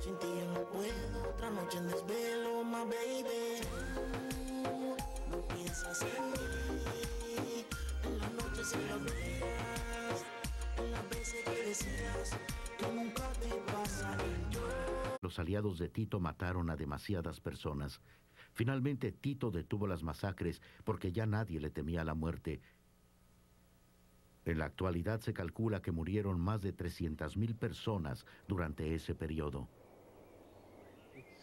Sin ti yo no puedo, otra noche en desvelo, my baby. No piensas en mí, en las noches y en los días, en las veces que decías que nunca te vas a ir yo. Los aliados de Tito mataron a demasiadas personas. Finalmente Tito detuvo las masacres porque ya nadie le temía la muerte. En la actualidad se calcula que murieron más de 300.000 personas durante ese periodo.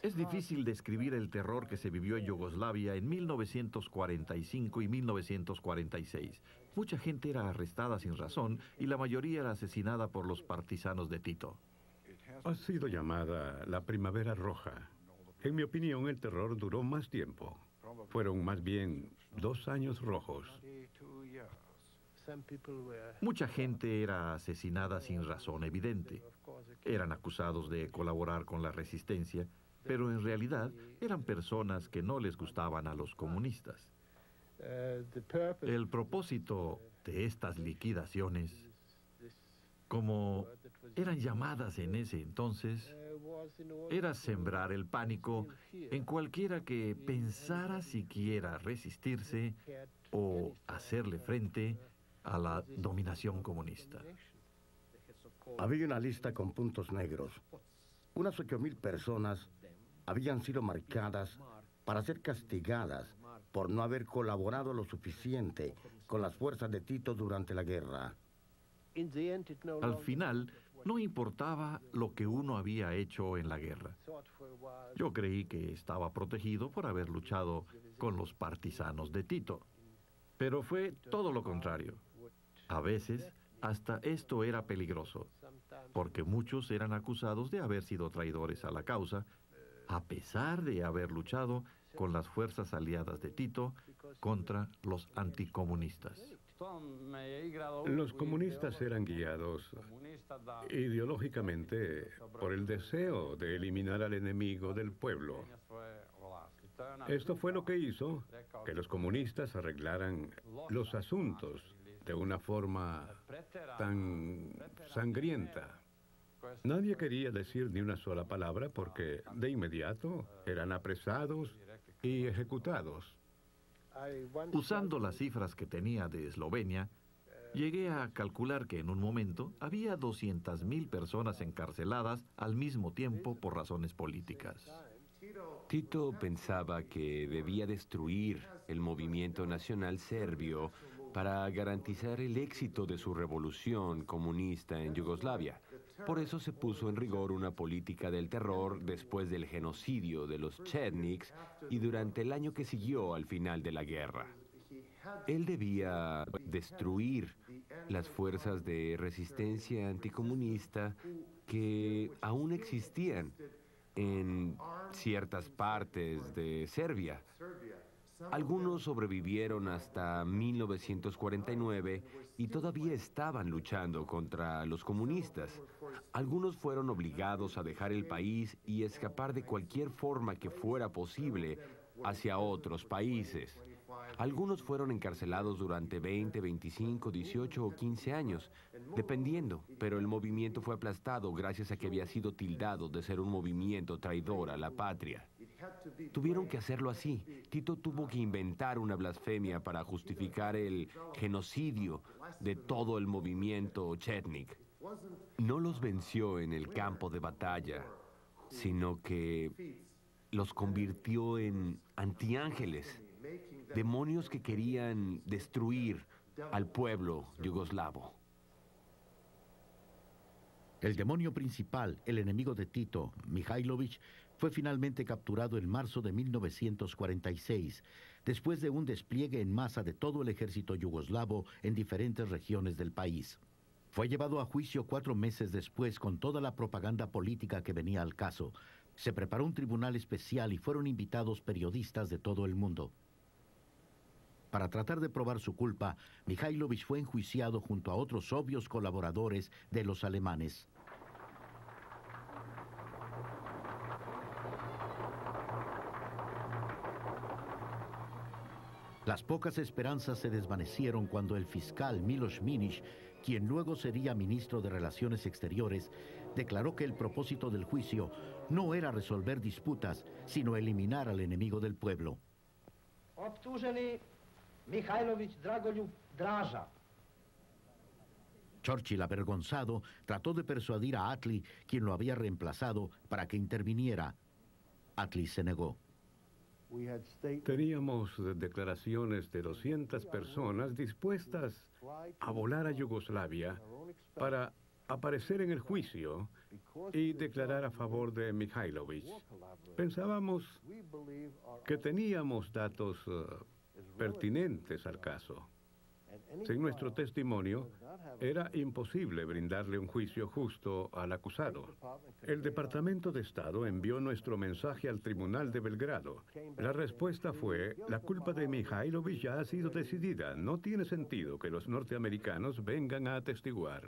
Es difícil describir el terror que se vivió en Yugoslavia en 1945 y 1946. Mucha gente era arrestada sin razón y la mayoría era asesinada por los partisanos de Tito. Ha sido llamada la Primavera Roja. En mi opinión, el terror duró más tiempo. Fueron más bien 2 años rojos. Mucha gente era asesinada sin razón evidente. Eran acusados de colaborar con la resistencia, pero en realidad eran personas que no les gustaban a los comunistas. El propósito de estas liquidaciones, como eran llamadas en ese entonces, era sembrar el pánico en cualquiera que pensara siquiera resistirse o hacerle frente a la dominación comunista. Había una lista con puntos negros. Unas 8.000 personas habían sido marcadas para ser castigadas por no haber colaborado lo suficiente con las fuerzas de Tito durante la guerra. Al final, no importaba lo que uno había hecho en la guerra. Yo creí que estaba protegido por haber luchado con los partisanos de Tito. Pero fue todo lo contrario. A veces, hasta esto era peligroso, porque muchos eran acusados de haber sido traidores a la causa, a pesar de haber luchado con las fuerzas aliadas de Tito contra los anticomunistas. Los comunistas eran guiados ideológicamente por el deseo de eliminar al enemigo del pueblo. Esto fue lo que hizo que los comunistas arreglaran los asuntos de una forma tan sangrienta. Nadie quería decir ni una sola palabra porque de inmediato eran apresados y ejecutados. Usando las cifras que tenía de Eslovenia, llegué a calcular que en un momento había 200.000 personas encarceladas al mismo tiempo por razones políticas. Tito pensaba que debía destruir el movimiento nacional serbio para garantizar el éxito de su revolución comunista en Yugoslavia. Por eso se puso en rigor una política del terror después del genocidio de los Chetniks y durante el año que siguió al final de la guerra. Él debía destruir las fuerzas de resistencia anticomunista que aún existían en ciertas partes de Serbia. Algunos sobrevivieron hasta 1949 y todavía estaban luchando contra los comunistas. Algunos fueron obligados a dejar el país y escapar de cualquier forma que fuera posible hacia otros países. Algunos fueron encarcelados durante 20, 25, 18 o 15 años, dependiendo, pero el movimiento fue aplastado gracias a que había sido tildado de ser un movimiento traidor a la patria. Tuvieron que hacerlo así. Tito tuvo que inventar una blasfemia para justificar el genocidio de todo el movimiento Chetnik. No los venció en el campo de batalla, sino que los convirtió en antiángeles, demonios que querían destruir al pueblo yugoslavo. El demonio principal, el enemigo de Tito, Mihailović, fue finalmente capturado en marzo de 1946, después de un despliegue en masa de todo el ejército yugoslavo en diferentes regiones del país. Fue llevado a juicio 4 meses después con toda la propaganda política que venía al caso. Se preparó un tribunal especial y fueron invitados periodistas de todo el mundo. Para tratar de probar su culpa, Mihailović fue enjuiciado junto a otros obvios colaboradores de los alemanes. Las pocas esperanzas se desvanecieron cuando el fiscal Miloš Minić quien luego sería ministro de Relaciones Exteriores, declaró que el propósito del juicio no era resolver disputas, sino eliminar al enemigo del pueblo. Optuženi Mihajlović Dragoljub Draža. Churchill, avergonzado, trató de persuadir a Attlee, quien lo había reemplazado, para que interviniera. Attlee se negó. Teníamos declaraciones de 200 personas dispuestas a volar a Yugoslavia para aparecer en el juicio y declarar a favor de Mihajlović. Pensábamos que teníamos datos pertinentes al caso. Sin nuestro testimonio, era imposible brindarle un juicio justo al acusado. El Departamento de Estado envió nuestro mensaje al Tribunal de Belgrado. La respuesta fue: la culpa de Mihajlović ya ha sido decidida. No tiene sentido que los norteamericanos vengan a atestiguar.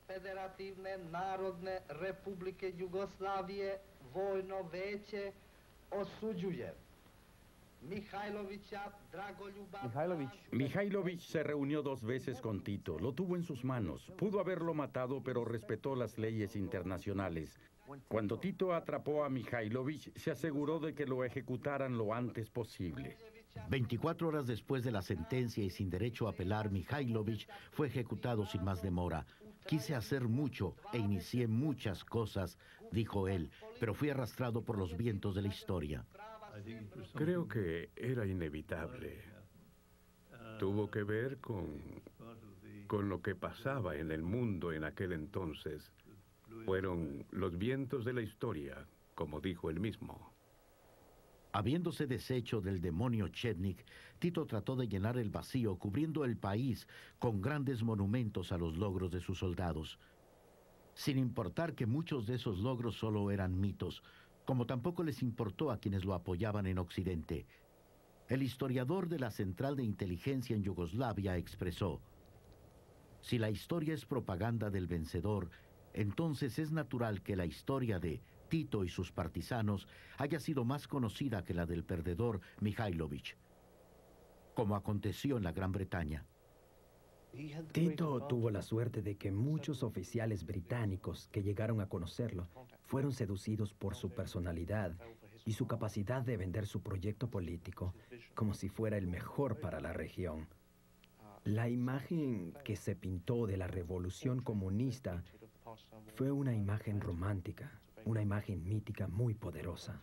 Federativne Narodne Republike Jugoslavije Vojno veće osuđuje Mihajlovića Dragoljuba. Mihajlović se reunió 2 veces con Tito, lo tuvo en sus manos. Pudo haberlo matado, pero respetó las leyes internacionales. Cuando Tito atrapó a Mihajlović, se aseguró de que lo ejecutaran lo antes posible. 24 horas después de la sentencia y sin derecho a apelar, Mihajlović fue ejecutado sin más demora. Quise hacer mucho e inicié muchas cosas, dijo él, pero fui arrastrado por los vientos de la historia. Creo que era inevitable. Tuvo que ver con lo que pasaba en el mundo en aquel entonces. Fueron los vientos de la historia, como dijo él mismo. Habiéndose deshecho del demonio Chetnik, Tito trató de llenar el vacío, cubriendo el país con grandes monumentos a los logros de sus soldados. Sin importar que muchos de esos logros solo eran mitos, como tampoco les importó a quienes lo apoyaban en Occidente. El historiador de la Central de Inteligencia en Yugoslavia expresó: si la historia es propaganda del vencedor, entonces es natural que la historia de Tito y sus partisanos haya sido más conocida que la del perdedor Mihajlović, como aconteció en la Gran Bretaña. Tito tuvo la suerte de que muchos oficiales británicos que llegaron a conocerlo fueron seducidos por su personalidad y su capacidad de vender su proyecto político como si fuera el mejor para la región. La imagen que se pintó de la revolución comunista fue una imagen romántica, una imagen mítica muy poderosa.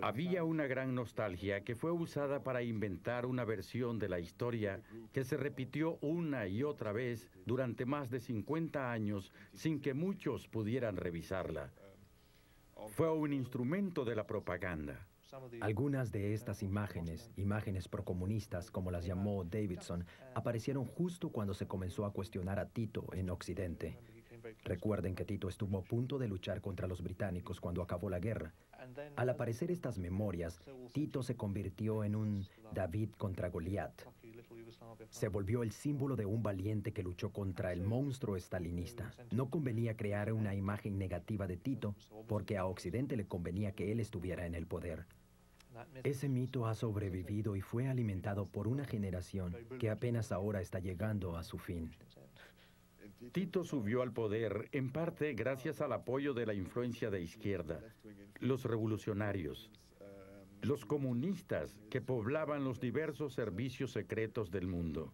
Había una gran nostalgia que fue usada para inventar una versión de la historia que se repitió una y otra vez durante más de 50 años sin que muchos pudieran revisarla. Fue un instrumento de la propaganda. Algunas de estas imágenes, imágenes procomunistas como las llamó Davidson, aparecieron justo cuando se comenzó a cuestionar a Tito en Occidente. Recuerden que Tito estuvo a punto de luchar contra los británicos cuando acabó la guerra. Al aparecer estas memorias, Tito se convirtió en un David contra Goliat. Se volvió el símbolo de un valiente que luchó contra el monstruo estalinista. No convenía crear una imagen negativa de Tito, porque a Occidente le convenía que él estuviera en el poder. Ese mito ha sobrevivido y fue alimentado por una generación que apenas ahora está llegando a su fin. Tito subió al poder en parte gracias al apoyo de la influencia de izquierda, los revolucionarios, los comunistas que poblaban los diversos servicios secretos del mundo.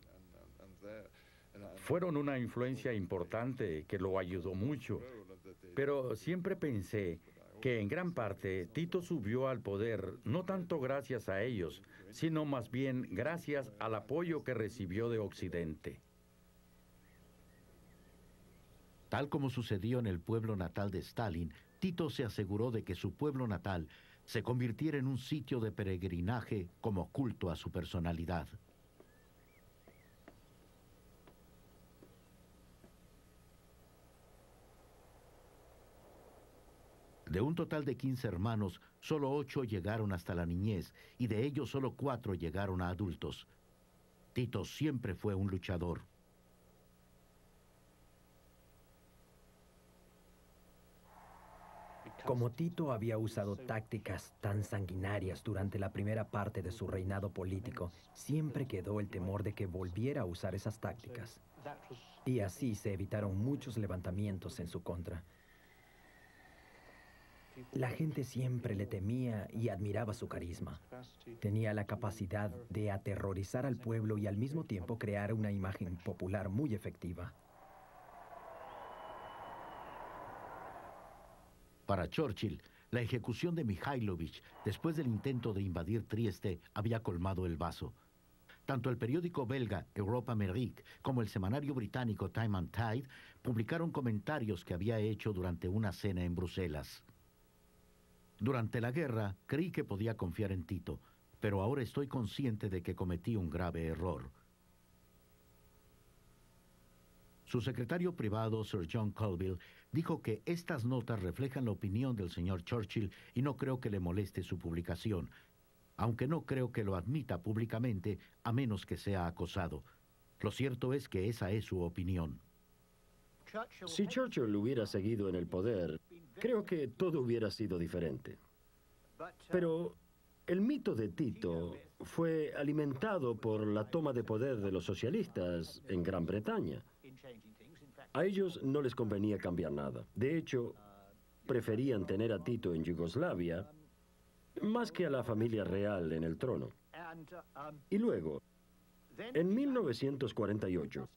Fueron una influencia importante que lo ayudó mucho, pero siempre pensé que en gran parte Tito subió al poder no tanto gracias a ellos, sino más bien gracias al apoyo que recibió de Occidente. Tal como sucedió en el pueblo natal de Stalin, Tito se aseguró de que su pueblo natal se convirtiera en un sitio de peregrinaje como culto a su personalidad. De un total de 15 hermanos, solo 8 llegaron hasta la niñez y de ellos solo 4 llegaron a adultos. Tito siempre fue un luchador. Como Tito había usado tácticas tan sanguinarias durante la primera parte de su reinado político, siempre quedó el temor de que volviera a usar esas tácticas. Y así se evitaron muchos levantamientos en su contra. La gente siempre le temía y admiraba su carisma. Tenía la capacidad de aterrorizar al pueblo y al mismo tiempo crear una imagen popular muy efectiva. Para Churchill, la ejecución de Mihailovich después del intento de invadir Trieste había colmado el vaso. Tanto el periódico belga Europa Amerique como el semanario británico Time and Tide publicaron comentarios que había hecho durante una cena en Bruselas. Durante la guerra creí que podía confiar en Tito, pero ahora estoy consciente de que cometí un grave error. Su secretario privado, Sir John Colville, dijo que estas notas reflejan la opinión del señor Churchill y no creo que le moleste su publicación, aunque no creo que lo admita públicamente a menos que sea acosado. Lo cierto es que esa es su opinión. Si Churchill hubiera seguido en el poder, creo que todo hubiera sido diferente. Pero el mito de Tito fue alimentado por la toma de poder de los socialistas en Gran Bretaña. A ellos no les convenía cambiar nada. De hecho, preferían tener a Tito en Yugoslavia más que a la familia real en el trono. Y luego, en 1948,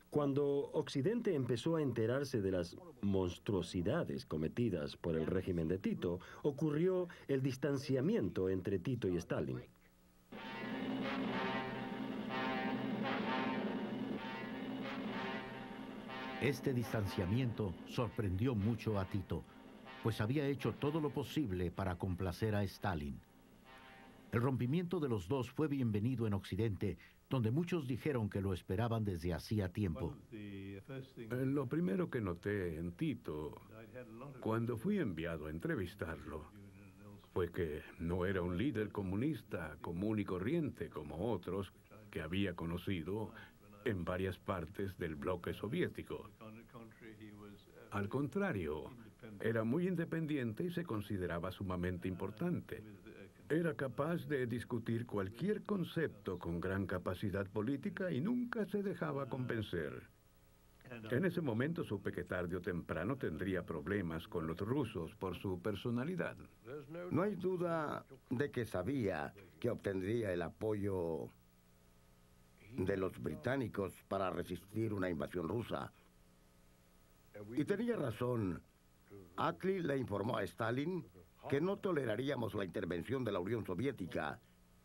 cuando Occidente empezó a enterarse de las monstruosidades cometidas por el régimen de Tito, ocurrió el distanciamiento entre Tito y Stalin. Este distanciamiento sorprendió mucho a Tito, pues había hecho todo lo posible para complacer a Stalin. El rompimiento de los dos fue bienvenido en Occidente, donde muchos dijeron que lo esperaban desde hacía tiempo. Lo primero que noté en Tito, cuando fui enviado a entrevistarlo, fue que no era un líder comunista común y corriente como otros que había conocido en varias partes del bloque soviético. Al contrario, era muy independiente y se consideraba sumamente importante. Era capaz de discutir cualquier concepto con gran capacidad política y nunca se dejaba convencer. En ese momento supe que tarde o temprano tendría problemas con los rusos por su personalidad. No hay duda de que sabía que obtendría el apoyo de los británicos para resistir una invasión rusa. Y tenía razón. Attlee le informó a Stalin que no toleraríamos la intervención de la Unión Soviética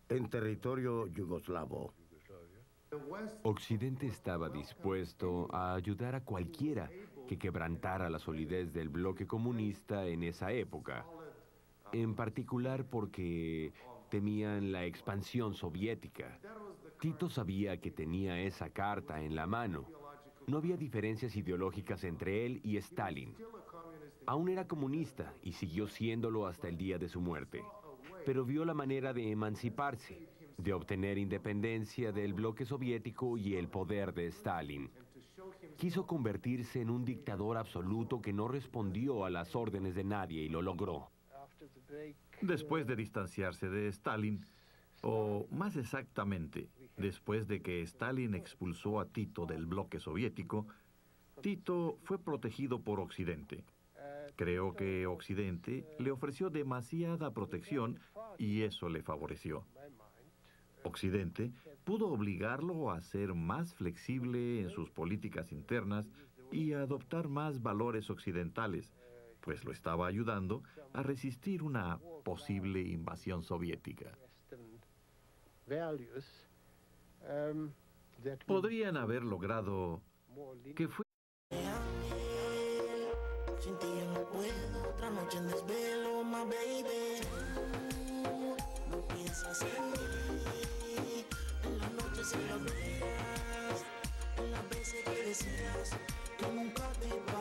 en territorio yugoslavo. Occidente estaba dispuesto a ayudar a cualquiera que quebrantara la solidez del bloque comunista en esa época, en particular porque temían la expansión soviética. Tito sabía que tenía esa carta en la mano. No había diferencias ideológicas entre él y Stalin. Aún era comunista y siguió siéndolo hasta el día de su muerte, pero vio la manera de emanciparse, de obtener independencia del bloque soviético y el poder de Stalin. Quiso convertirse en un dictador absoluto que no respondió a las órdenes de nadie y lo logró. Después de distanciarse de Stalin, o más exactamente, después de que Stalin expulsó a Tito del bloque soviético, Tito fue protegido por Occidente. Creo que Occidente le ofreció demasiada protección y eso le favoreció. Occidente pudo obligarlo a ser más flexible en sus políticas internas y a adoptar más valores occidentales, pues lo estaba ayudando a resistir una posible invasión soviética. Podrían haber logrado que fue... Sin ti yo no puedo, otra noche en desvelo, my baby. No piensas en mí, en las noches, en los días, en las veces que decías que nunca te iba